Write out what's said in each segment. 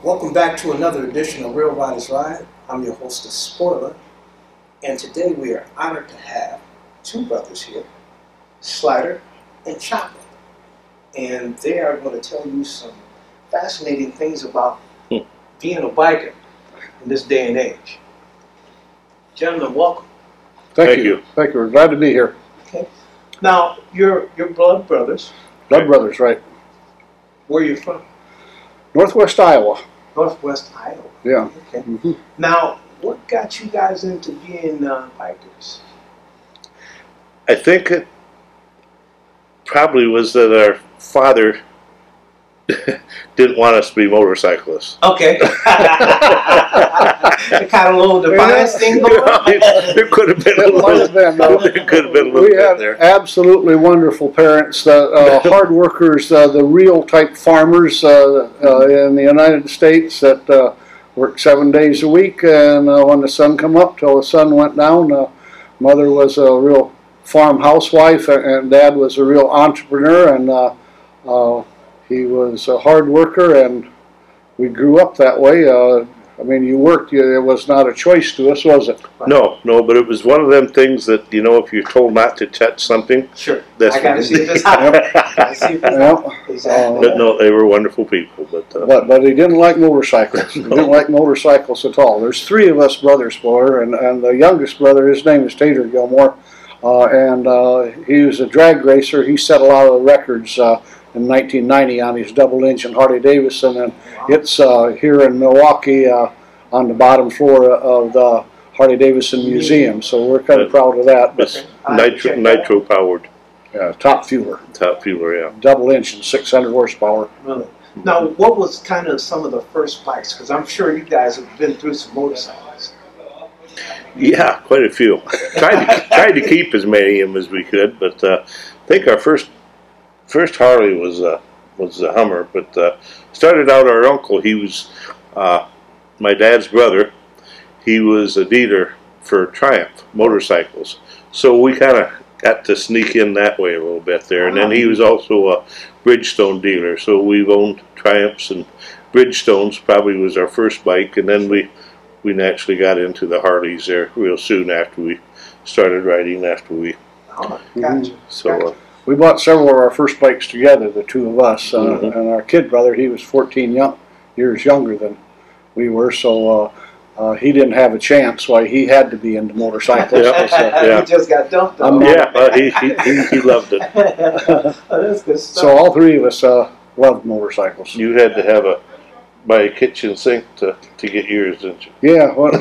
Welcome back to another edition of Real Riders Ride. I'm your host, Spoiler, and today we are honored to have two brothers here, Slider and Chopper, and they are going to tell you some fascinating things about being a biker in this day and age. Gentlemen, welcome. Thank you. Thank you. We're glad to be here. Okay. Now, you're blood brothers. Blood brothers, right? Where are you from? Northwest Iowa. Northwest Iowa. Yeah. Okay. Mm-hmm. Now, what got you guys into being bikers? I think it probably was that our father didn't want us to be motorcyclists. Okay. The kind of little defiance thing going on? There could have been a little bit there. Absolutely wonderful parents, hard workers, the real type farmers in the United States that worked 7 days a week, and when the sun come up till the sun went down, mother was a real farm housewife and dad was a real entrepreneur, and he was a hard worker, and we grew up that way. I mean, you worked. It was not a choice to us, was it? No, but it was one of them things that, you know, if you're told not to touch something, sure, that's I got to see if it's out. Exactly. But no, they were wonderful people. But he didn't like motorcycles. He didn't like motorcycles at all. There's three of us brothers, Spoiler, and the youngest brother, his name is Gilmore, and he was a drag racer. He set a lot of the records in 1990 on his double-engine Harley Davidson, and it's here in Milwaukee on the bottom floor of the Harley Davidson Museum. So we're kind of proud of that. It's nitro powered. Yeah, top fueler. Top fueler, yeah. Double engine, 600 horsepower. Really? Now, what was kind of some of the first bikes? Because I'm sure you guys have been through some motorcycles. Yeah, quite a few. Tried to keep as many of them as we could, but I think our first Harley was a Hummer. But started out our uncle. He was my dad's brother. He was a dealer for Triumph motorcycles, so we kind of got to sneak in that way a little bit there. And then he was also a Bridgestone dealer, so we've owned Triumphs and Bridgestones. Probably was our first bike, and then we naturally got into the Harleys there real soon after we started riding. Gotcha. So we bought several of our first bikes together, the two of us, and our kid brother, he was 14 years younger than we were, so he didn't have a chance. Why, he had to be into motorcycles. Yeah. He just got dumped on. He loved it. That's good stuff. So all three of us loved motorcycles. You had to buy a kitchen sink to get yours, didn't you? Yeah, well,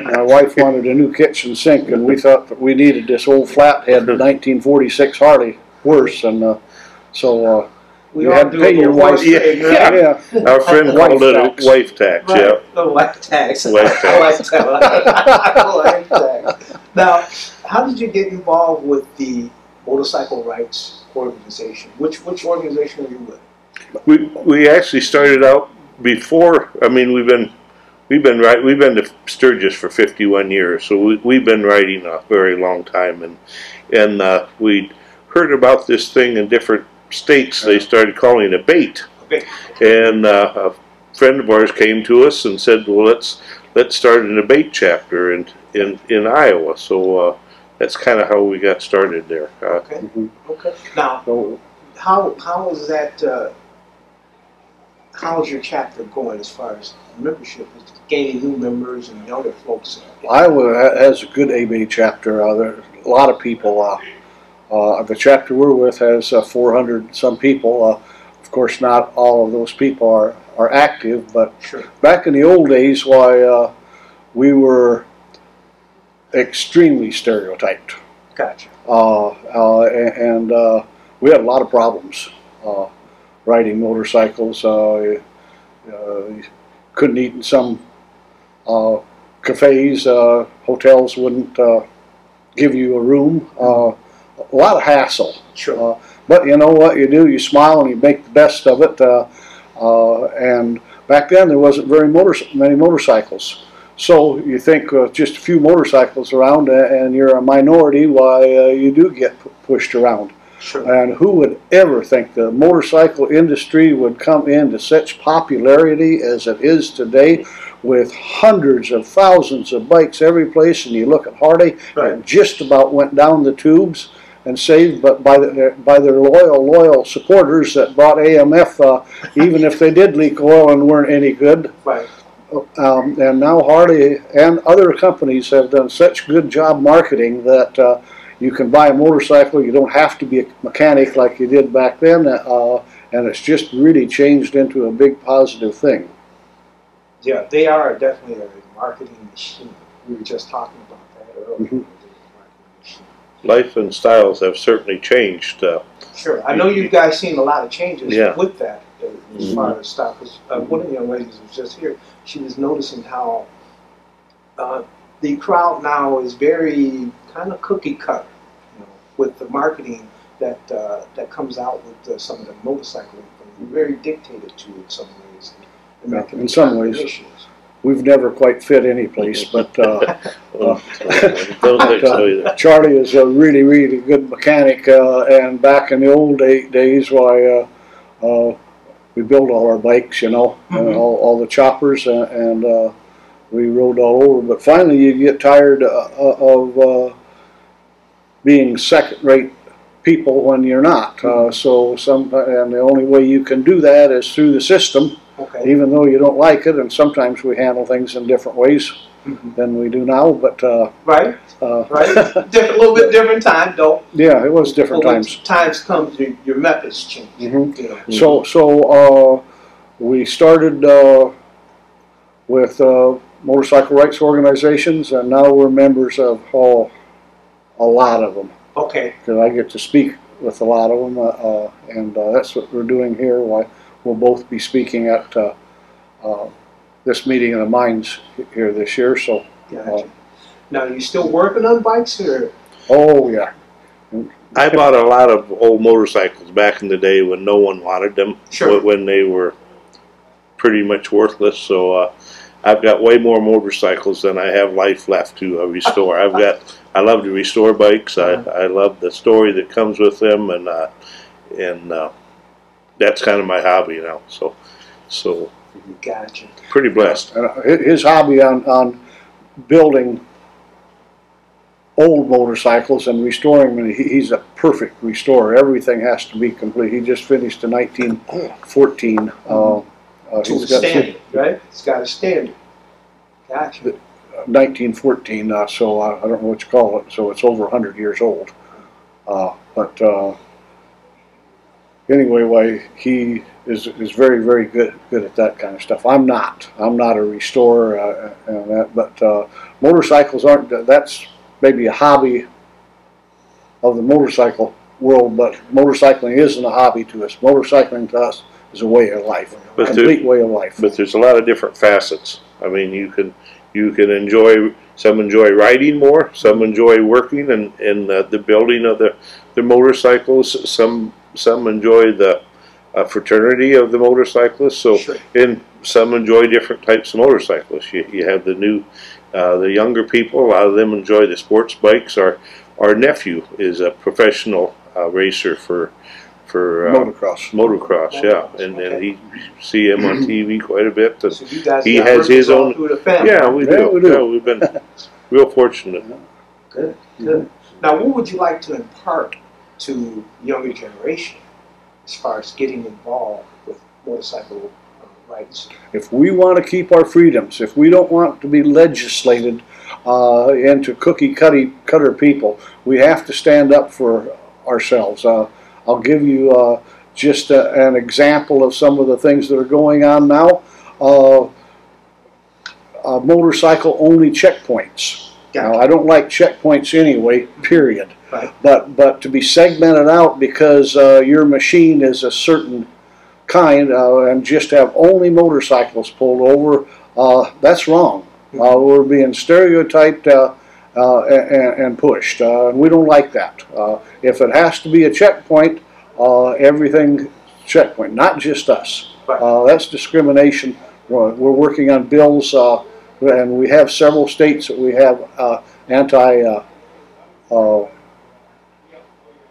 my wife wanted a new kitchen sink, and we thought that we needed this old flathead 1946 Harley worse, and so you had to pay your wife. Yeah. Our friend called it a wife tax. Right. Yeah, the wife tax. Wife tax. Wife tax. Now, how did you get involved with the motorcycle rights organization? Which organization are you with? We actually started out before. I mean, we've been to Sturgis for 51 years, so we've been riding a very long time, and we heard about this thing in different states. They started calling it bait, and a friend of ours came to us and said, "Well, let's start an debate chapter in Iowa." So that's kind of how we got started there. Okay. Now, how is that? How's your chapter going as far as membership? Is gaining new members and younger folks? Iowa has a good ABA chapter. There are a lot of people. The chapter we're with has 400 some people. Of course, not all of those people are active, but sure. Back in the old days, we were extremely stereotyped. Gotcha. And we had a lot of problems riding motorcycles. Couldn't eat in some cafes. Hotels wouldn't give you a room. A lot of hassle. Sure. But you know what you do? You smile and you make the best of it. And back then there wasn't very many motorcycles. So you think just a few motorcycles around and you're a minority, why you do get pushed around. Sure. And who would ever think the motorcycle industry would come into such popularity as it is today, with hundreds of thousands of bikes every place? And you look at Harley, Right. it just about went down the tubes and saved, but by their loyal supporters that bought AMF, even if they did leak oil and weren't any good. Right. And now Harley and other companies have done such good job marketing that you can buy a motorcycle. You don't have to be a mechanic like you did back then, and it's just really changed into a big positive thing. Yeah, they are definitely a marketing machine. We were just talking about that earlier. Mhm. Life and styles have certainly changed. Sure. I know you guys seen a lot of changes Yeah. with that as far as stuff. One of the young ladies was just here. She was noticing how the crowd now is very kind of cookie cutter, you know, with the marketing that that comes out with some of the motorcycle. Very dictated to in some ways. And that can In be some kind of ways. issues. We've never quite fit any place, but Don't think so either. Charlie is a really good mechanic, and back in the old days, why we built all our bikes, you know, and all the choppers, and we rode all over. But finally, you get tired of being second-rate people when you're not. And the only way you can do that is through the system. Okay. Even though you don't like it, and sometimes we handle things in different ways than we do now, but Right. Right. Different, little bit different time though. yeah, it was different Well, times. when times comes, your methods change. Mhm. You know. So we started with motorcycle rights organizations, and now we're members of a lot of them. Okay. Because I get to speak with a lot of them, and that's what we're doing here. We'll both be speaking at this meeting of the minds here this year. So, Gotcha. Now, you still working on bikes, or? oh yeah, I bought a lot of old motorcycles back in the day when no one wanted them, Sure. when they were pretty much worthless. So I've got way more motorcycles than I have life left to restore. I love to restore bikes. I love the story that comes with them, and that's kind of my hobby now. So Gotcha. pretty blessed. his hobby on building old motorcycles and restoring them. He's a perfect restorer. Everything has to be complete. He just finished a 1914. To a standard, right? It's got a standard. Gotcha. 1914, so I don't know what you call it, so it's over 100 years old. Anyway, he is very good at that kind of stuff. I'm not a restorer and that, but motorcycles aren't. That's maybe a hobby of the motorcycle world, but motorcycling isn't a hobby to us. Motorcycling to us is a way of life, a complete way of life. But there's a lot of different facets. I mean, you can enjoy. Some enjoy riding more. Some enjoy working and the building of the motorcycles. Some enjoy the fraternity of the motorcyclists. So, Sure. And some enjoy different types of motorcyclists. You have the younger people. A lot of them enjoy the sports bikes. Our nephew is a professional racer for motocross, yeah, and you see him on TV quite a bit. And So you guys he got has his own. through the family. Yeah, we do. Yeah, we do. Yeah, we've been real fortunate. Good. Good. Now, what would you like to impart to younger generation as far as getting involved with motorcycle rights? If we want to keep our freedoms, if we don't want to be legislated into cookie cutter people, we have to stand up for ourselves. I'll give you just an example of some of the things that are going on now. Motorcycle only checkpoints. Gotcha. Now, I don't like checkpoints anyway, period. Right. But to be segmented out because your machine is a certain kind and just have only motorcycles pulled over, that's wrong. We're being stereotyped and pushed, and we don't like that. If it has to be a checkpoint, everything checkpoint, not just us. Right. That's discrimination. We're working on bills, and we have several states that we have anti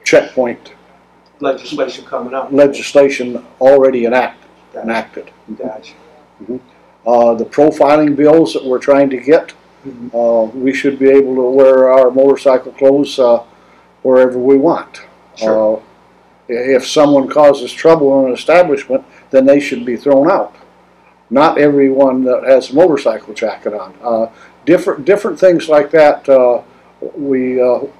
checkpoint legislation coming up. legislation already enacted. Gotcha. The profiling bills that we're trying to get, we should be able to wear our motorcycle clothes wherever we want. Sure. If someone causes trouble in an establishment, then they should be thrown out. Not everyone that has a motorcycle jacket on. Different things like that. We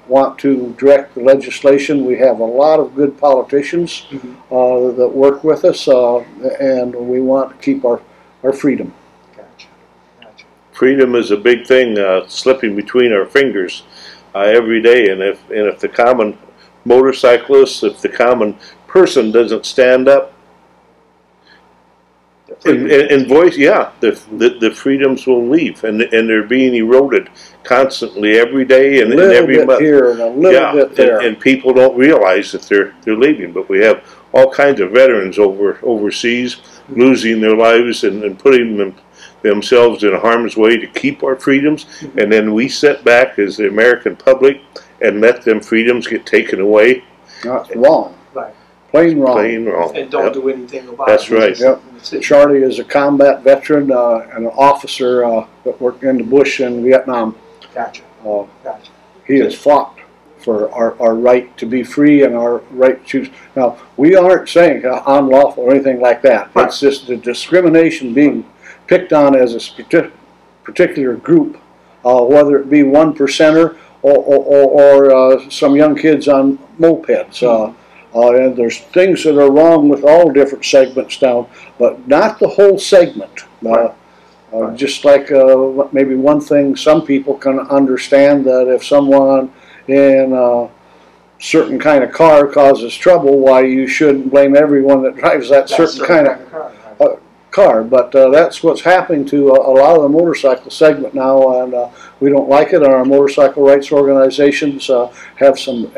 want to direct the legislation. We have a lot of good politicians that work with us, and we want to keep our freedom. Gotcha. Freedom is a big thing, slipping between our fingers every day, and if the common motorcyclist, if the common person doesn't stand up and voice, the freedoms will leave, and they're being eroded constantly every day and every month. Here and a little bit there. And people don't realize that they're leaving. But we have all kinds of veterans overseas losing their lives and putting themselves in harm's way to keep our freedoms, and then we sit back as the American public and let them freedoms get taken away. That's wrong. Right. Plain wrong. Plain wrong. And don't do anything about That's it. right. Yep. Charlie is a combat veteran and an officer that worked in the bush in Vietnam. Gotcha. Gotcha. He has fought for our right to be free and our right to choose. Now, we aren't saying unlawful or anything like that. Right. It's just the discrimination being picked on as a particular group, whether it be 1%er or some young kids on mopeds. And there's things that are wrong with all different segments now, but not the whole segment. Just like maybe one thing some people can understand, that if someone in a certain kind of car causes trouble, why you shouldn't blame everyone that drives that certain kind of car. But that's what's happening to a lot of the motorcycle segment now, and we don't like it. And our motorcycle rights organizations have some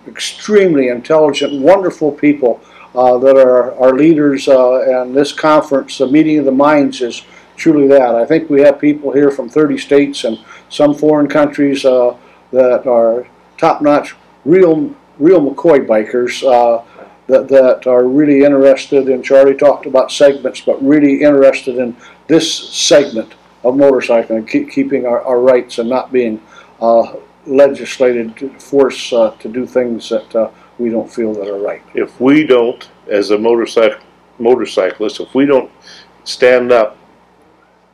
extremely intelligent, wonderful people that are our leaders, and this conference, the meeting of the minds, is truly that. I think we have people here from 30 states and some foreign countries that are top-notch, real McCoy bikers that are really interested in, Charlie talked about segments, but really interested in this segment of motorcycling, keeping our rights and not being legislated to force to do things that we don't feel that are right. If we don't, as a motorcyclist, if we don't stand up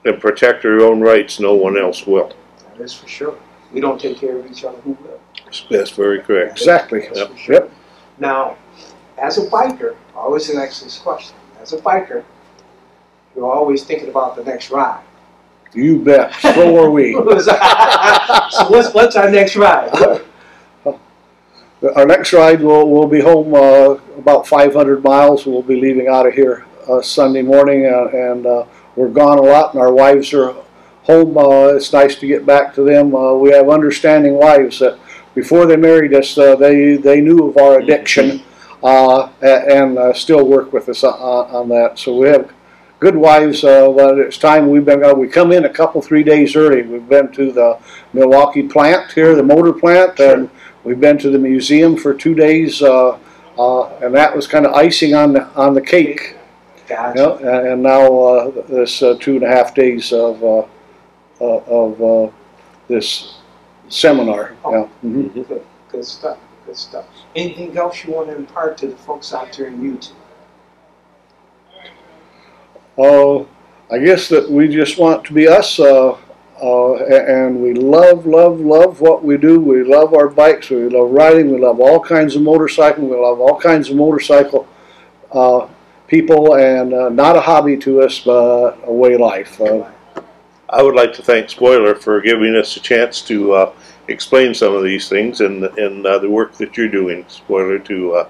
and protect our own rights, no one else will. That is for sure. We don't take care of each other, who will? That's very correct. Exactly. That's for sure. Now, as a biker, I always ask this question. As a biker, you're always thinking about the next ride. You bet. So are we. So what's our next ride? Our next ride, we'll be home about 500 miles. We'll be leaving out of here Sunday morning, and we're gone a lot, and our wives are home. It's nice to get back to them. We have understanding wives that before they married us, they knew of our addiction and still work with us on that. So we have good wives, but it's time we come in a couple, 3 days early. We've been to the Milwaukee plant here, the motor plant, and we've been to the museum for 2 days, and that was kind of icing on the cake. Gotcha. You know, and now this 2.5 days of this seminar. Oh, good stuff. Good stuff. Anything else you want to impart to the folks out there in YouTube? I guess that we just want to be us, and we love what we do. We love our bikes, we love riding, we love all kinds of motorcycling, we love all kinds of motorcycle people, and not a hobby to us, but a way of life. I would like to thank Spoiler for giving us a chance to explain some of these things and the work that you're doing, Spoiler, to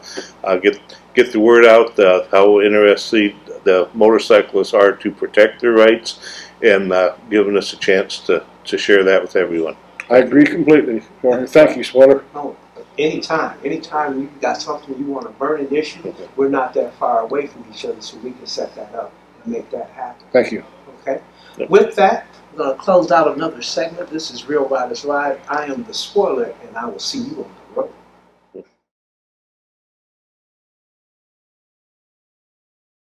get the word out how interested the motorcyclists are to protect their rights, and giving us a chance to share that with everyone. I agree completely. Thank you, Spoiler. No, anytime you've got something you want to burn an issue, we're not that far away from each other, so we can set that up and make that happen. Thank you. Okay. Yep. With that, we're going to close out another segment. This is Real Riders Ride. I am the Spoiler, and I will see you on